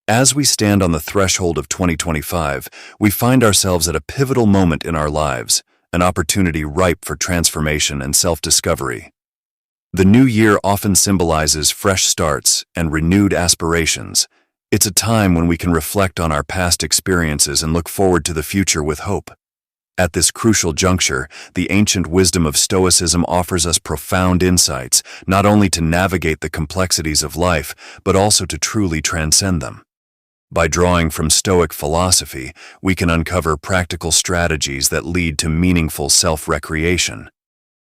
As we stand on the threshold of 2025, we find ourselves at a pivotal moment in our lives, an opportunity ripe for transformation and self-discovery. The new year often symbolizes fresh starts and renewed aspirations. It's a time when we can reflect on our past experiences and look forward to the future with hope. At this crucial juncture, the ancient wisdom of Stoicism offers us profound insights, not only to navigate the complexities of life, but also to truly transcend them. By drawing from Stoic philosophy, we can uncover practical strategies that lead to meaningful self-recreation.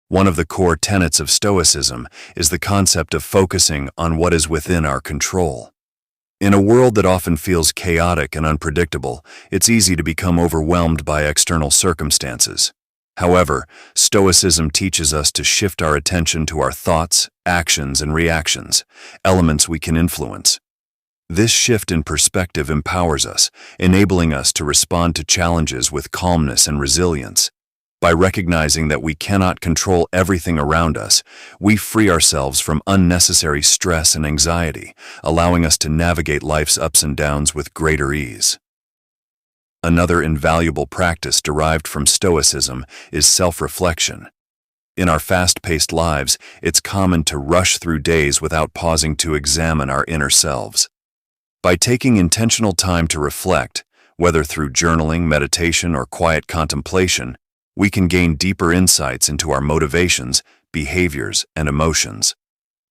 One of the core tenets of Stoicism is the concept of focusing on what is within our control. In a world that often feels chaotic and unpredictable, it's easy to become overwhelmed by external circumstances. However, Stoicism teaches us to shift our attention to our thoughts, actions, and reactions, elements we can influence. This shift in perspective empowers us, enabling us to respond to challenges with calmness and resilience. By recognizing that we cannot control everything around us, we free ourselves from unnecessary stress and anxiety, allowing us to navigate life's ups and downs with greater ease. Another invaluable practice derived from Stoicism is self-reflection. In our fast-paced lives, it's common to rush through days without pausing to examine our inner selves. By taking intentional time to reflect, whether through journaling, meditation, or quiet contemplation, we can gain deeper insights into our motivations, behaviors, and emotions.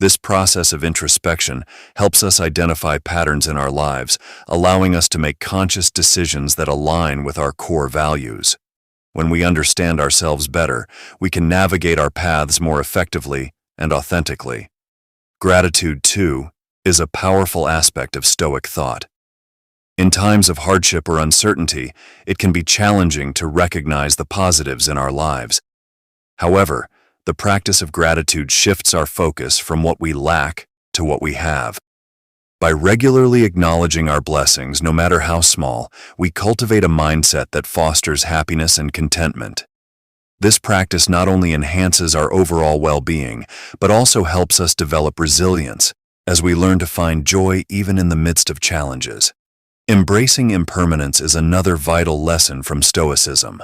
This process of introspection helps us identify patterns in our lives, allowing us to make conscious decisions that align with our core values. When we understand ourselves better, we can navigate our paths more effectively and authentically. Gratitude, too, is a powerful aspect of Stoic thought. In times of hardship or uncertainty, it can be challenging to recognize the positives in our lives. However, the practice of gratitude shifts our focus from what we lack to what we have. By regularly acknowledging our blessings, no matter how small, we cultivate a mindset that fosters happiness and contentment. This practice not only enhances our overall well-being, but also helps us develop resilience, as we learn to find joy even in the midst of challenges. Embracing impermanence is another vital lesson from Stoicism.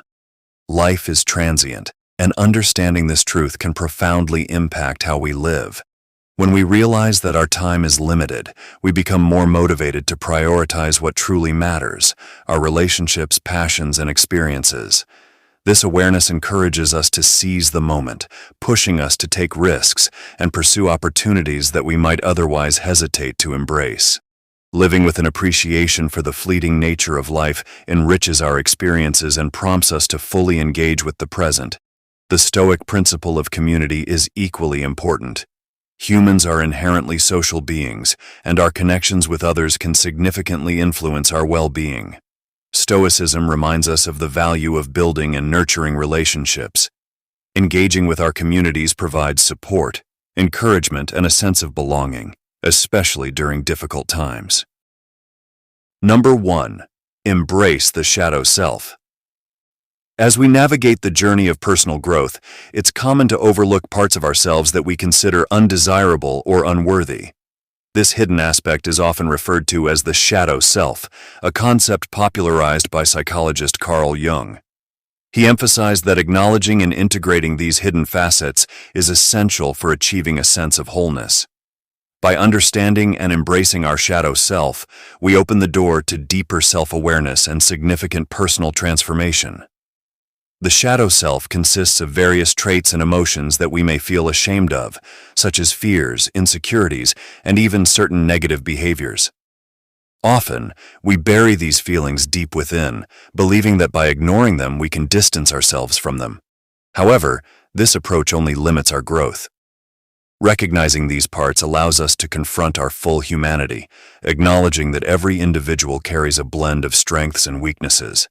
Life is transient, and understanding this truth can profoundly impact how we live. When we realize that our time is limited, we become more motivated to prioritize what truly matters, our relationships, passions, and experiences. This awareness encourages us to seize the moment, pushing us to take risks and pursue opportunities that we might otherwise hesitate to embrace. Living with an appreciation for the fleeting nature of life enriches our experiences and prompts us to fully engage with the present. The Stoic principle of community is equally important. Humans are inherently social beings, and our connections with others can significantly influence our well-being. Stoicism reminds us of the value of building and nurturing relationships. Engaging with our communities provides support, encouragement, and a sense of belonging, especially during difficult times. Number 1. Embrace the shadow self. As we navigate the journey of personal growth, it's common to overlook parts of ourselves that we consider undesirable or unworthy. This hidden aspect is often referred to as the shadow self, a concept popularized by psychologist Carl Jung. He emphasized that acknowledging and integrating these hidden facets is essential for achieving a sense of wholeness. By understanding and embracing our shadow self, we open the door to deeper self-awareness and significant personal transformation. The shadow self consists of various traits and emotions that we may feel ashamed of, such as fears, insecurities, and even certain negative behaviors. Often, we bury these feelings deep within, believing that by ignoring them we can distance ourselves from them. However, this approach only limits our growth. Recognizing these parts allows us to confront our full humanity, acknowledging that every individual carries a blend of strengths and weaknesses.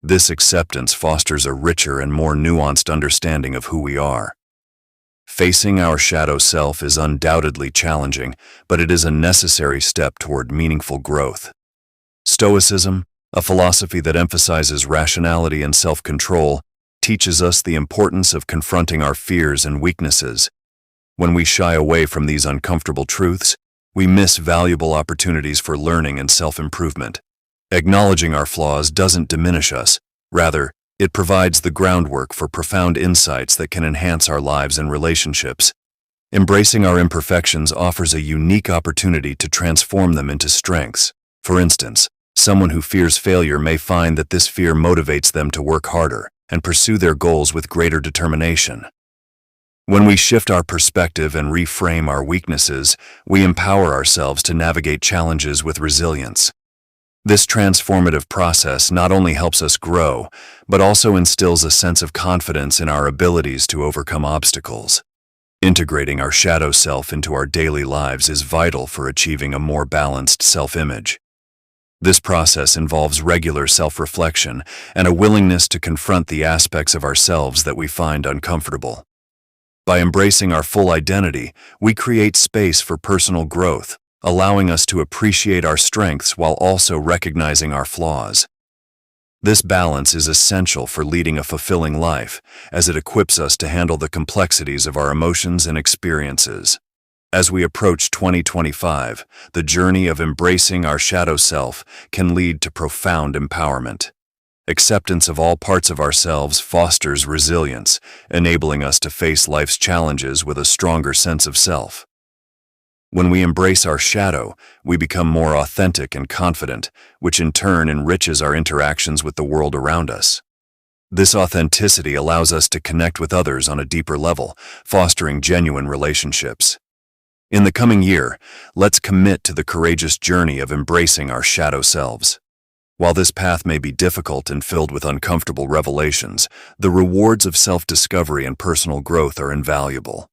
This acceptance fosters a richer and more nuanced understanding of who we are. Facing our shadow self is undoubtedly challenging, but it is a necessary step toward meaningful growth. Stoicism, a philosophy that emphasizes rationality and self-control, teaches us the importance of confronting our fears and weaknesses. When we shy away from these uncomfortable truths, we miss valuable opportunities for learning and self-improvement. Acknowledging our flaws doesn't diminish us. Rather, it provides the groundwork for profound insights that can enhance our lives and relationships. Embracing our imperfections offers a unique opportunity to transform them into strengths. For instance, someone who fears failure may find that this fear motivates them to work harder and pursue their goals with greater determination. When we shift our perspective and reframe our weaknesses, we empower ourselves to navigate challenges with resilience. This transformative process not only helps us grow, but also instills a sense of confidence in our abilities to overcome obstacles. Integrating our shadow self into our daily lives is vital for achieving a more balanced self-image. This process involves regular self-reflection and a willingness to confront the aspects of ourselves that we find uncomfortable. By embracing our full identity, we create space for personal growth, allowing us to appreciate our strengths while also recognizing our flaws. This balance is essential for leading a fulfilling life, as it equips us to handle the complexities of our emotions and experiences. As we approach 2025, the journey of embracing our shadow self can lead to profound empowerment. Acceptance of all parts of ourselves fosters resilience, enabling us to face life's challenges with a stronger sense of self. When we embrace our shadow, we become more authentic and confident, which in turn enriches our interactions with the world around us. This authenticity allows us to connect with others on a deeper level, fostering genuine relationships. In the coming year, let's commit to the courageous journey of embracing our shadow selves. While this path may be difficult and filled with uncomfortable revelations, the rewards of self-discovery and personal growth are invaluable.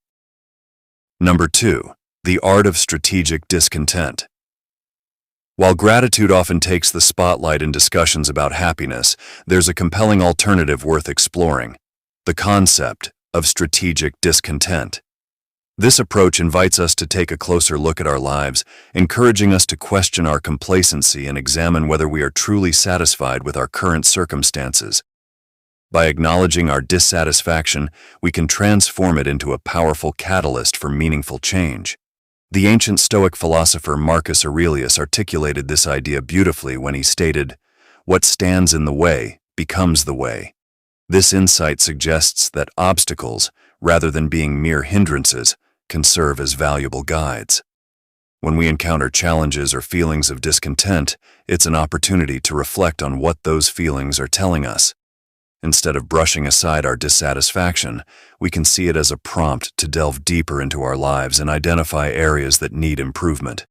Number 2. The art of strategic discontent. While gratitude often takes the spotlight in discussions about happiness, there's a compelling alternative worth exploring: the concept of strategic discontent. This approach invites us to take a closer look at our lives, encouraging us to question our complacency and examine whether we are truly satisfied with our current circumstances. By acknowledging our dissatisfaction, we can transform it into a powerful catalyst for meaningful change. The ancient Stoic philosopher Marcus Aurelius articulated this idea beautifully when he stated, "What stands in the way becomes the way." This insight suggests that obstacles, rather than being mere hindrances, can serve as valuable guides. When we encounter challenges or feelings of discontent, it's an opportunity to reflect on what those feelings are telling us. Instead of brushing aside our dissatisfaction, we can see it as a prompt to delve deeper into our lives and identify areas that need improvement.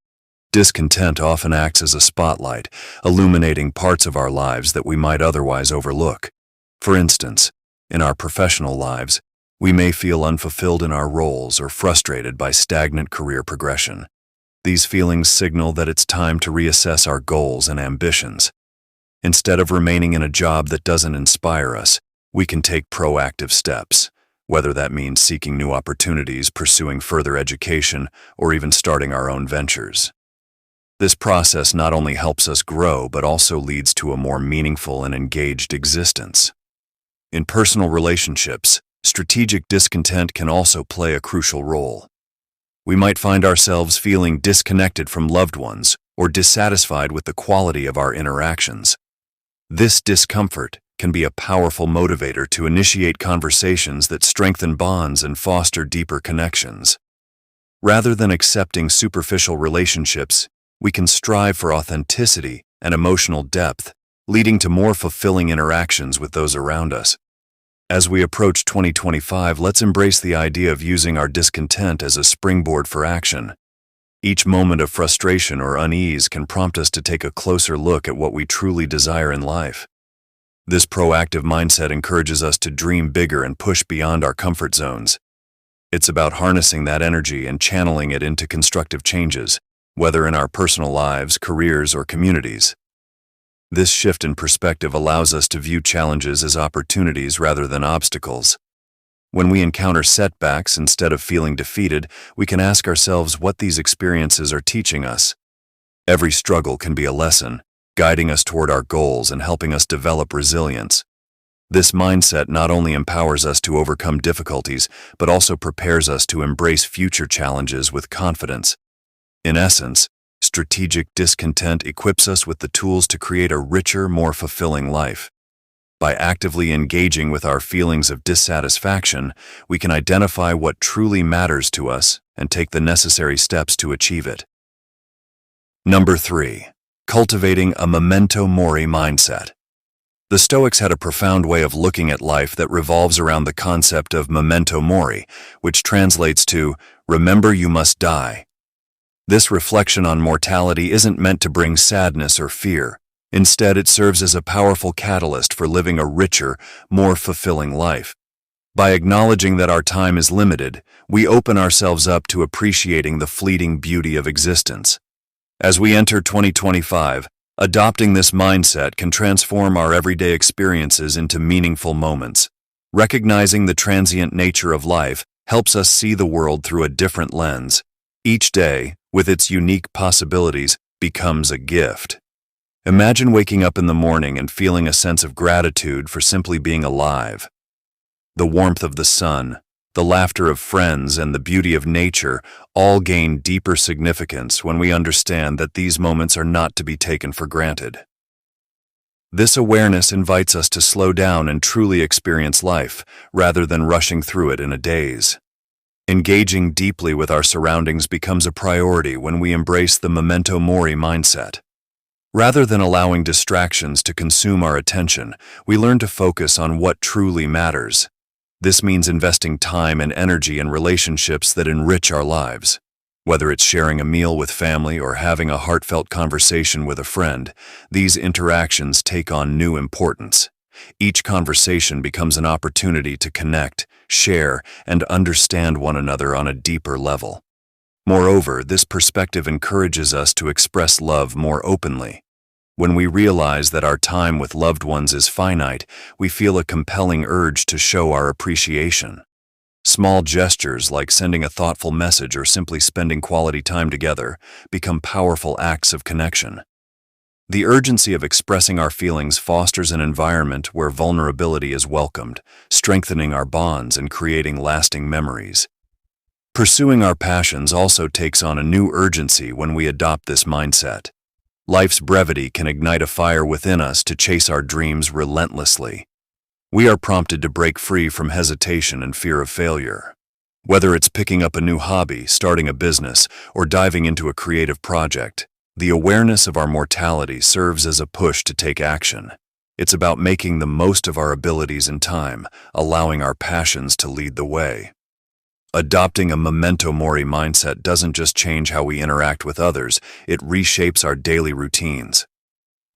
Discontent often acts as a spotlight, illuminating parts of our lives that we might otherwise overlook. For instance, in our professional lives, we may feel unfulfilled in our roles or frustrated by stagnant career progression. These feelings signal that it's time to reassess our goals and ambitions. Instead of remaining in a job that doesn't inspire us, we can take proactive steps, whether that means seeking new opportunities, pursuing further education, or even starting our own ventures. This process not only helps us grow, but also leads to a more meaningful and engaged existence. In personal relationships, strategic discontent can also play a crucial role. We might find ourselves feeling disconnected from loved ones or dissatisfied with the quality of our interactions. This discomfort can be a powerful motivator to initiate conversations that strengthen bonds and foster deeper connections. Rather than accepting superficial relationships, we can strive for authenticity and emotional depth, leading to more fulfilling interactions with those around us. As we approach 2025, let's embrace the idea of using our discontent as a springboard for action. Each moment of frustration or unease can prompt us to take a closer look at what we truly desire in life. This proactive mindset encourages us to dream bigger and push beyond our comfort zones. It's about harnessing that energy and channeling it into constructive changes, whether in our personal lives, careers, or communities. This shift in perspective allows us to view challenges as opportunities rather than obstacles. When we encounter setbacks, instead of feeling defeated, we can ask ourselves what these experiences are teaching us. Every struggle can be a lesson, guiding us toward our goals and helping us develop resilience. This mindset not only empowers us to overcome difficulties, but also prepares us to embrace future challenges with confidence. In essence, strategic discontent equips us with the tools to create a richer, more fulfilling life. By actively engaging with our feelings of dissatisfaction, we can identify what truly matters to us and take the necessary steps to achieve it. Number 3. Cultivating a Memento Mori mindset. The Stoics had a profound way of looking at life that revolves around the concept of Memento Mori, which translates to, remember you must die. This reflection on mortality isn't meant to bring sadness or fear. Instead, it serves as a powerful catalyst for living a richer, more fulfilling life. By acknowledging that our time is limited, we open ourselves up to appreciating the fleeting beauty of existence. As we enter 2025, adopting this mindset can transform our everyday experiences into meaningful moments. Recognizing the transient nature of life helps us see the world through a different lens. Each day, with its unique possibilities, becomes a gift. Imagine waking up in the morning and feeling a sense of gratitude for simply being alive. The warmth of the sun, the laughter of friends, and the beauty of nature all gain deeper significance when we understand that these moments are not to be taken for granted. This awareness invites us to slow down and truly experience life, rather than rushing through it in a daze. Engaging deeply with our surroundings becomes a priority when we embrace the Memento Mori mindset. Rather than allowing distractions to consume our attention, we learn to focus on what truly matters. This means investing time and energy in relationships that enrich our lives. Whether it's sharing a meal with family or having a heartfelt conversation with a friend, these interactions take on new importance. Each conversation becomes an opportunity to connect, share, and understand one another on a deeper level. Moreover, this perspective encourages us to express love more openly. When we realize that our time with loved ones is finite, we feel a compelling urge to show our appreciation. Small gestures like sending a thoughtful message or simply spending quality time together become powerful acts of connection. The urgency of expressing our feelings fosters an environment where vulnerability is welcomed, strengthening our bonds and creating lasting memories. Pursuing our passions also takes on a new urgency when we adopt this mindset. Life's brevity can ignite a fire within us to chase our dreams relentlessly. We are prompted to break free from hesitation and fear of failure. Whether it's picking up a new hobby, starting a business, or diving into a creative project, the awareness of our mortality serves as a push to take action. It's about making the most of our abilities and time, allowing our passions to lead the way. Adopting a Memento Mori mindset doesn't just change how we interact with others, it reshapes our daily routines.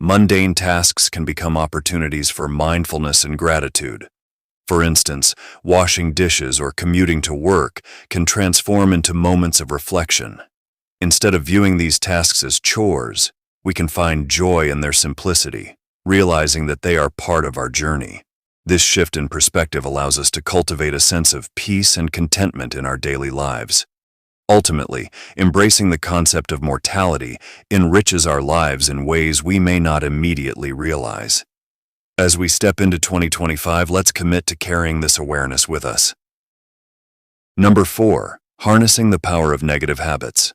Mundane tasks can become opportunities for mindfulness and gratitude. For instance, washing dishes or commuting to work can transform into moments of reflection. Instead of viewing these tasks as chores, we can find joy in their simplicity, realizing that they are part of our journey. This shift in perspective allows us to cultivate a sense of peace and contentment in our daily lives. Ultimately, embracing the concept of mortality enriches our lives in ways we may not immediately realize. As we step into 2025, let's commit to carrying this awareness with us. Number 4. Harnessing the power of negative habits.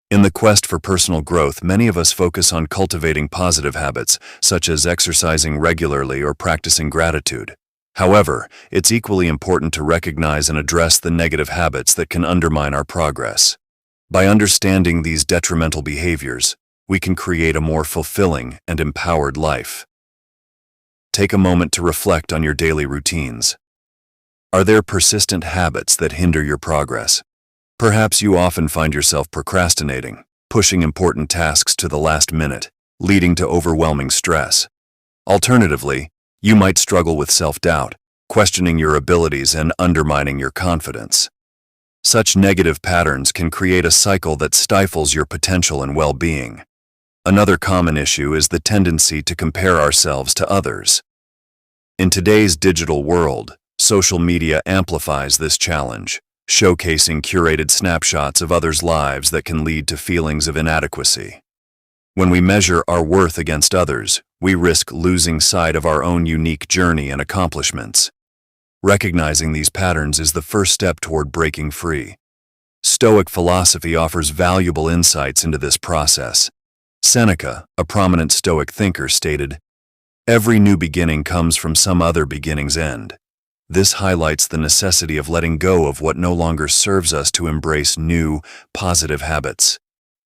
In the quest for personal growth, many of us focus on cultivating positive habits, such as exercising regularly or practicing gratitude. However, it's equally important to recognize and address the negative habits that can undermine our progress. By understanding these detrimental behaviors, we can create a more fulfilling and empowered life. Take a moment to reflect on your daily routines. Are there persistent habits that hinder your progress? Perhaps you often find yourself procrastinating, pushing important tasks to the last minute, leading to overwhelming stress. Alternatively, you might struggle with self-doubt, questioning your abilities and undermining your confidence. Such negative patterns can create a cycle that stifles your potential and well-being. Another common issue is the tendency to compare ourselves to others. In today's digital world, social media amplifies this challenge, showcasing curated snapshots of others' lives that can lead to feelings of inadequacy. When we measure our worth against others, we risk losing sight of our own unique journey and accomplishments. Recognizing these patterns is the first step toward breaking free. Stoic philosophy offers valuable insights into this process. Seneca, a prominent Stoic thinker, stated, "Every new beginning comes from some other beginning's end." This highlights the necessity of letting go of what no longer serves us to embrace new, positive habits.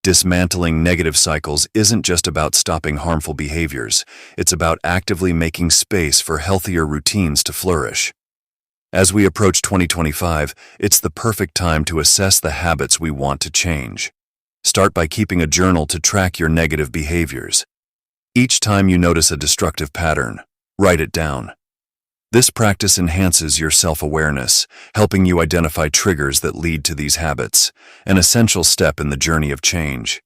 Dismantling negative cycles isn't just about stopping harmful behaviors, it's about actively making space for healthier routines to flourish. As we approach 2025, it's the perfect time to assess the habits we want to change. Start by keeping a journal to track your negative behaviors. Each time you notice a destructive pattern, write it down. This practice enhances your self-awareness, helping you identify triggers that lead to these habits, an essential step in the journey of change.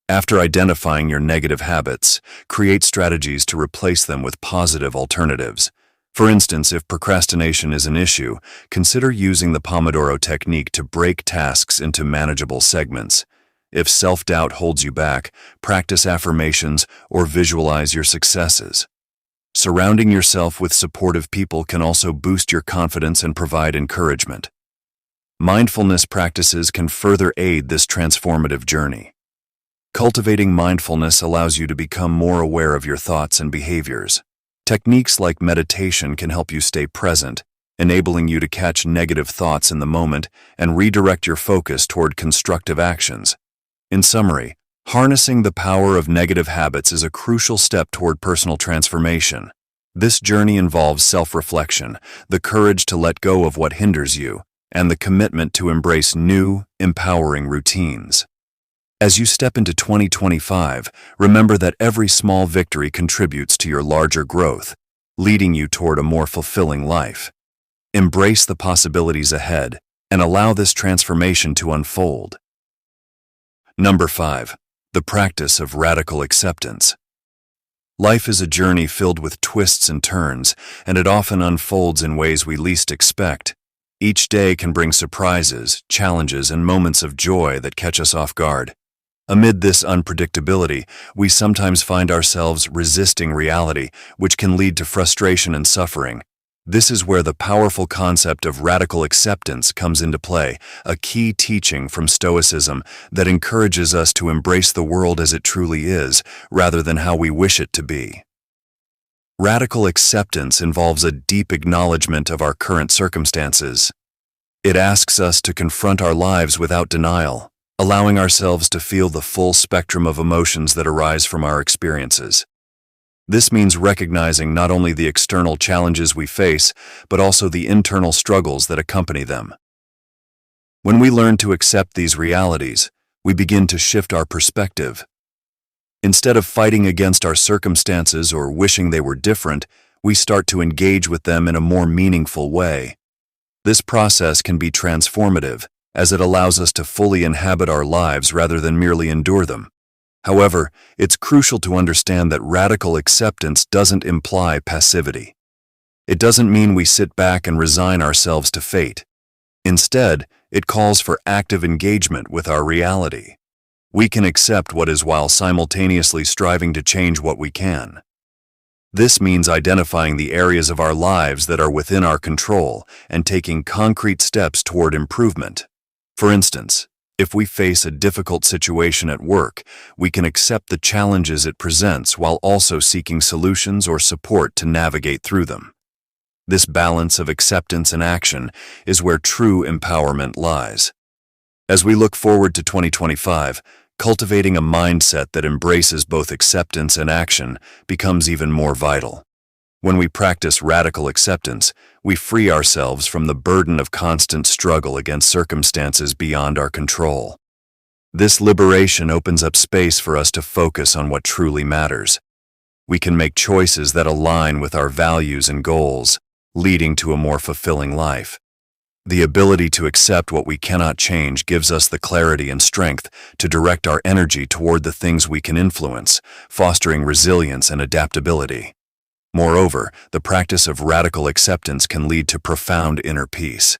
After identifying your negative habits, create strategies to replace them with positive alternatives. For instance, if procrastination is an issue, consider using the Pomodoro technique to break tasks into manageable segments. If self-doubt holds you back, practice affirmations or visualize your successes. Surrounding yourself with supportive people can also boost your confidence and provide encouragement. Mindfulness practices can further aid this transformative journey. Cultivating mindfulness allows you to become more aware of your thoughts and behaviors. Techniques like meditation can help you stay present, enabling you to catch negative thoughts in the moment and redirect your focus toward constructive actions. In summary, harnessing the power of negative habits is a crucial step toward personal transformation. This journey involves self-reflection, the courage to let go of what hinders you, and the commitment to embrace new, empowering routines. As you step into 2025, remember that every small victory contributes to your larger growth, leading you toward a more fulfilling life. Embrace the possibilities ahead and allow this transformation to unfold. Number 5. The practice of radical acceptance. Life is a journey filled with twists and turns, and it often unfolds in ways we least expect. Each day can bring surprises, challenges, and moments of joy that catch us off guard. Amid this unpredictability, we sometimes find ourselves resisting reality, which can lead to frustration and suffering. This is where the powerful concept of radical acceptance comes into play, a key teaching from Stoicism that encourages us to embrace the world as it truly is, rather than how we wish it to be. Radical acceptance involves a deep acknowledgement of our current circumstances. It asks us to confront our lives without denial, allowing ourselves to feel the full spectrum of emotions that arise from our experiences. This means recognizing not only the external challenges we face, but also the internal struggles that accompany them. When we learn to accept these realities, we begin to shift our perspective. Instead of fighting against our circumstances or wishing they were different, we start to engage with them in a more meaningful way. This process can be transformative, as it allows us to fully inhabit our lives rather than merely endure them. However, it's crucial to understand that radical acceptance doesn't imply passivity. It doesn't mean we sit back and resign ourselves to fate. Instead, it calls for active engagement with our reality. We can accept what is while simultaneously striving to change what we can. This means identifying the areas of our lives that are within our control and taking concrete steps toward improvement. For instance, if we face a difficult situation at work, we can accept the challenges it presents while also seeking solutions or support to navigate through them. This balance of acceptance and action is where true empowerment lies. As we look forward to 2025, cultivating a mindset that embraces both acceptance and action becomes even more vital. When we practice radical acceptance, we free ourselves from the burden of constant struggle against circumstances beyond our control. This liberation opens up space for us to focus on what truly matters. We can make choices that align with our values and goals, leading to a more fulfilling life. The ability to accept what we cannot change gives us the clarity and strength to direct our energy toward the things we can influence, fostering resilience and adaptability. Moreover, the practice of radical acceptance can lead to profound inner peace.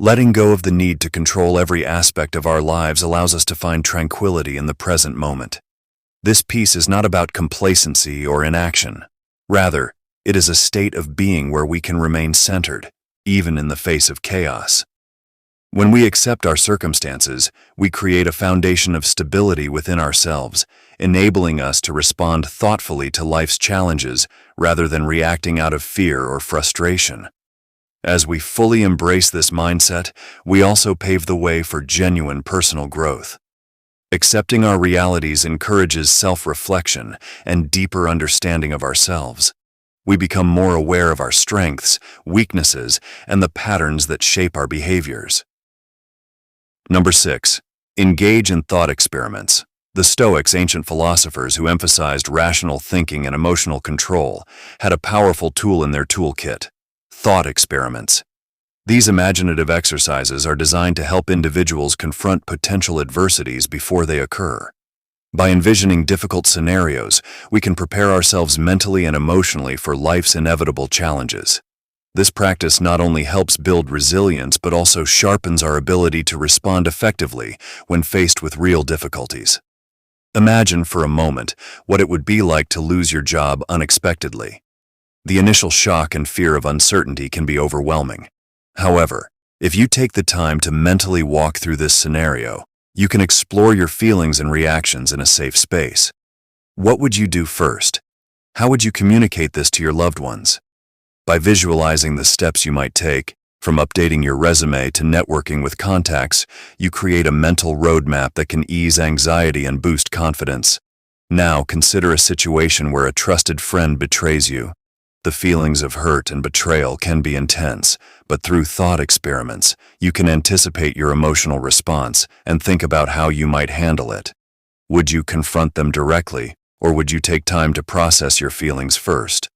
Letting go of the need to control every aspect of our lives allows us to find tranquility in the present moment. This peace is not about complacency or inaction. Rather, it is a state of being where we can remain centered, even in the face of chaos. When we accept our circumstances, we create a foundation of stability within ourselves, enabling us to respond thoughtfully to life's challenges rather than reacting out of fear or frustration. As we fully embrace this mindset, we also pave the way for genuine personal growth. Accepting our realities encourages self-reflection and deeper understanding of ourselves. We become more aware of our strengths, weaknesses, and the patterns that shape our behaviors. Number 6. Engage in thought experiments. The Stoics, ancient philosophers who emphasized rational thinking and emotional control, had a powerful tool in their toolkit: thought experiments. These imaginative exercises are designed to help individuals confront potential adversities before they occur. By envisioning difficult scenarios, we can prepare ourselves mentally and emotionally for life's inevitable challenges. This practice not only helps build resilience but also sharpens our ability to respond effectively when faced with real difficulties. Imagine for a moment what it would be like to lose your job unexpectedly. The initial shock and fear of uncertainty can be overwhelming. However, if you take the time to mentally walk through this scenario, you can explore your feelings and reactions in a safe space. What would you do first? How would you communicate this to your loved ones? By visualizing the steps you might take, from updating your resume to networking with contacts, you create a mental roadmap that can ease anxiety and boost confidence. Now consider a situation where a trusted friend betrays you. The feelings of hurt and betrayal can be intense, but through thought experiments, you can anticipate your emotional response and think about how you might handle it. Would you confront them directly, or would you take time to process your feelings first?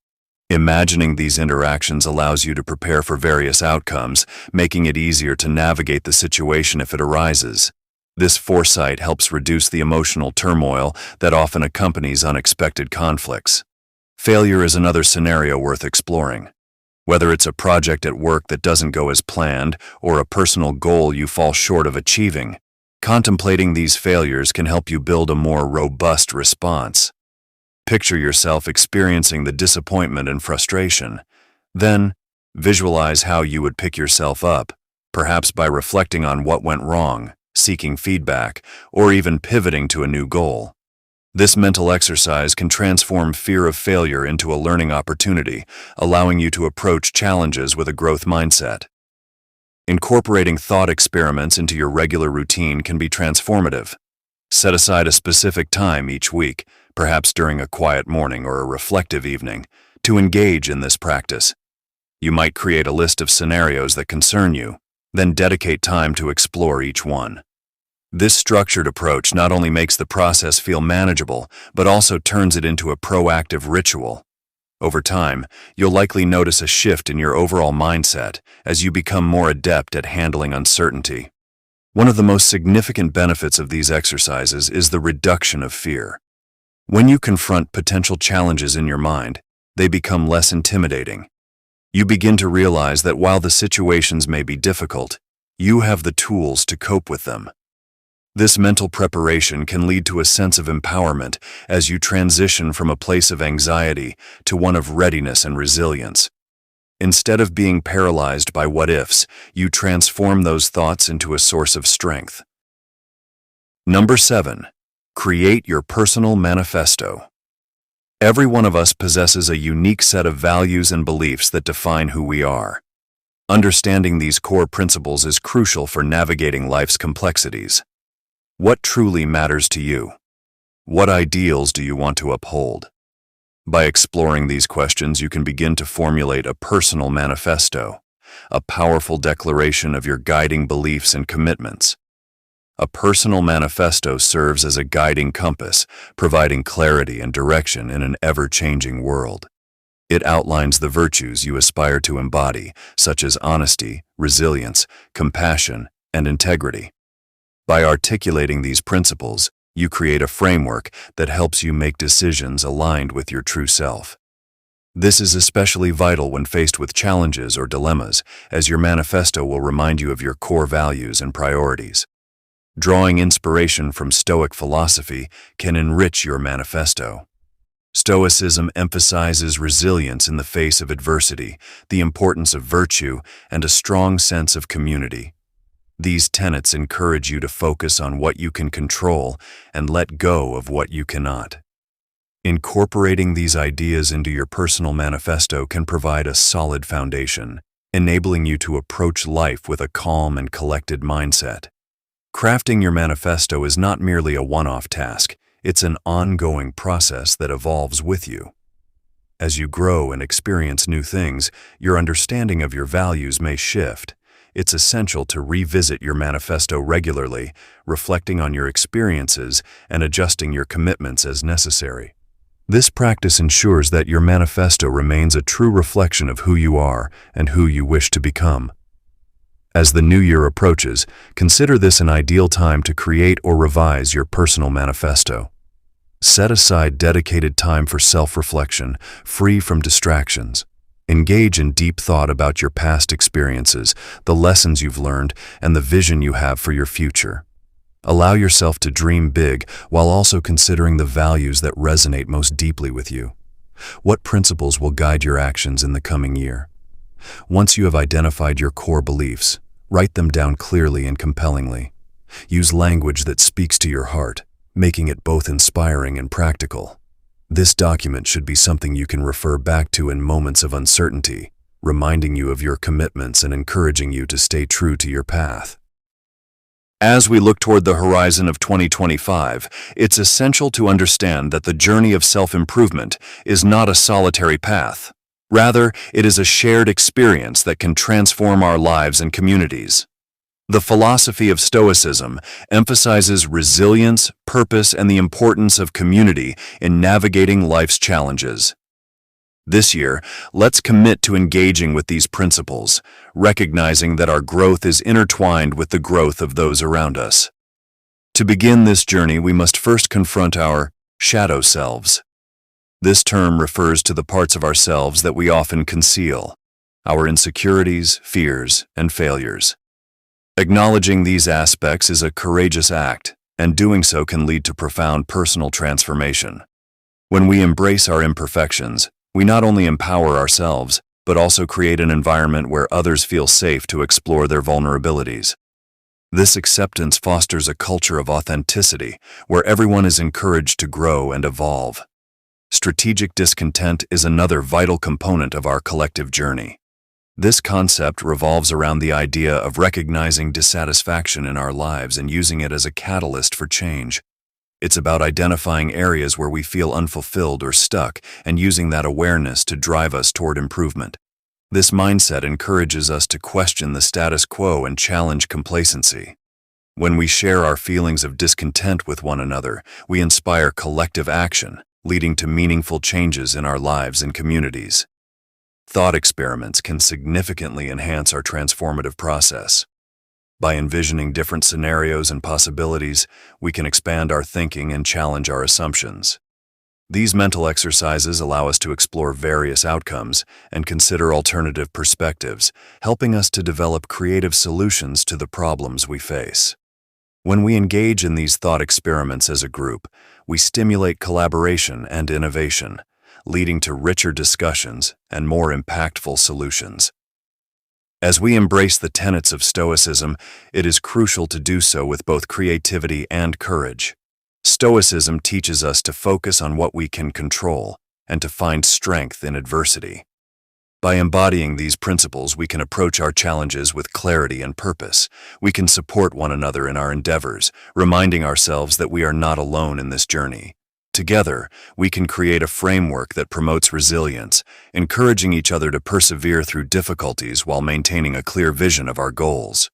Imagining these interactions allows you to prepare for various outcomes, making it easier to navigate the situation if it arises. This foresight helps reduce the emotional turmoil that often accompanies unexpected conflicts. Failure is another scenario worth exploring. Whether it's a project at work that doesn't go as planned or a personal goal you fall short of achieving, contemplating these failures can help you build a more robust response. Picture yourself experiencing the disappointment and frustration. Then, visualize how you would pick yourself up, perhaps by reflecting on what went wrong, seeking feedback, or even pivoting to a new goal. This mental exercise can transform fear of failure into a learning opportunity, allowing you to approach challenges with a growth mindset. Incorporating thought experiments into your regular routine can be transformative. Set aside a specific time each week, perhaps during a quiet morning or a reflective evening, to engage in this practice. You might create a list of scenarios that concern you, then dedicate time to explore each one. This structured approach not only makes the process feel manageable, but also turns it into a proactive ritual. Over time, you'll likely notice a shift in your overall mindset as you become more adept at handling uncertainty. One of the most significant benefits of these exercises is the reduction of fear. When you confront potential challenges in your mind, they become less intimidating. You begin to realize that while the situations may be difficult, you have the tools to cope with them. This mental preparation can lead to a sense of empowerment as you transition from a place of anxiety to one of readiness and resilience. Instead of being paralyzed by what-ifs, you transform those thoughts into a source of strength. Number 7. Create your personal manifesto. Every one of us possesses a unique set of values and beliefs that define who we are. Understanding these core principles is crucial for navigating life's complexities. What truly matters to you? What ideals do you want to uphold? By exploring these questions, you can begin to formulate a personal manifesto, a powerful declaration of your guiding beliefs and commitments. A personal manifesto serves as a guiding compass, providing clarity and direction in an ever-changing world. It outlines the virtues you aspire to embody, such as honesty, resilience, compassion, and integrity. By articulating these principles, you create a framework that helps you make decisions aligned with your true self. This is especially vital when faced with challenges or dilemmas, as your manifesto will remind you of your core values and priorities. Drawing inspiration from Stoic philosophy can enrich your manifesto. Stoicism emphasizes resilience in the face of adversity, the importance of virtue, and a strong sense of community. These tenets encourage you to focus on what you can control and let go of what you cannot. Incorporating these ideas into your personal manifesto can provide a solid foundation, enabling you to approach life with a calm and collected mindset. Crafting your manifesto is not merely a one-off task, it's an ongoing process that evolves with you. As you grow and experience new things, your understanding of your values may shift. It's essential to revisit your manifesto regularly, reflecting on your experiences and adjusting your commitments as necessary. This practice ensures that your manifesto remains a true reflection of who you are and who you wish to become. As the new year approaches, consider this an ideal time to create or revise your personal manifesto. Set aside dedicated time for self-reflection, free from distractions. Engage in deep thought about your past experiences, the lessons you've learned, and the vision you have for your future. Allow yourself to dream big while also considering the values that resonate most deeply with you. What principles will guide your actions in the coming year? Once you have identified your core beliefs, write them down clearly and compellingly. Use language that speaks to your heart, making it both inspiring and practical. This document should be something you can refer back to in moments of uncertainty, reminding you of your commitments and encouraging you to stay true to your path. As we look toward the horizon of 2025, it's essential to understand that the journey of self-improvement is not a solitary path. Rather, it is a shared experience that can transform our lives and communities. The philosophy of Stoicism emphasizes resilience, purpose, and the importance of community in navigating life's challenges. This year, let's commit to engaging with these principles, recognizing that our growth is intertwined with the growth of those around us. To begin this journey, we must first confront our shadow selves. This term refers to the parts of ourselves that we often conceal, our insecurities, fears, and failures. Acknowledging these aspects is a courageous act, and doing so can lead to profound personal transformation. When we embrace our imperfections, we not only empower ourselves, but also create an environment where others feel safe to explore their vulnerabilities. This acceptance fosters a culture of authenticity, where everyone is encouraged to grow and evolve. Strategic discontent is another vital component of our collective journey. This concept revolves around the idea of recognizing dissatisfaction in our lives and using it as a catalyst for change. It's about identifying areas where we feel unfulfilled or stuck and using that awareness to drive us toward improvement. This mindset encourages us to question the status quo and challenge complacency. When we share our feelings of discontent with one another, we inspire collective action, leading to meaningful changes in our lives and communities. Thought experiments can significantly enhance our transformative process. By envisioning different scenarios and possibilities, we can expand our thinking and challenge our assumptions. These mental exercises allow us to explore various outcomes and consider alternative perspectives, helping us to develop creative solutions to the problems we face. When we engage in these thought experiments as a group, we stimulate collaboration and innovation, leading to richer discussions and more impactful solutions. As we embrace the tenets of Stoicism, it is crucial to do so with both creativity and courage. Stoicism teaches us to focus on what we can control and to find strength in adversity. By embodying these principles, we can approach our challenges with clarity and purpose. We can support one another in our endeavors, reminding ourselves that we are not alone in this journey. Together, we can create a framework that promotes resilience, encouraging each other to persevere through difficulties while maintaining a clear vision of our goals.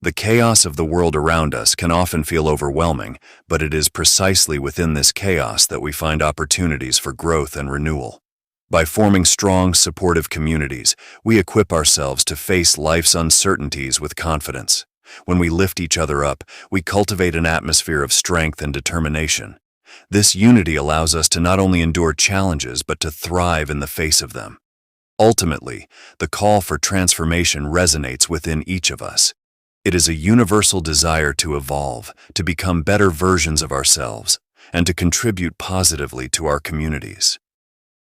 The chaos of the world around us can often feel overwhelming, but it is precisely within this chaos that we find opportunities for growth and renewal. By forming strong, supportive communities, we equip ourselves to face life's uncertainties with confidence. When we lift each other up, we cultivate an atmosphere of strength and determination. This unity allows us to not only endure challenges, but to thrive in the face of them. Ultimately, the call for transformation resonates within each of us. It is a universal desire to evolve, to become better versions of ourselves, and to contribute positively to our communities.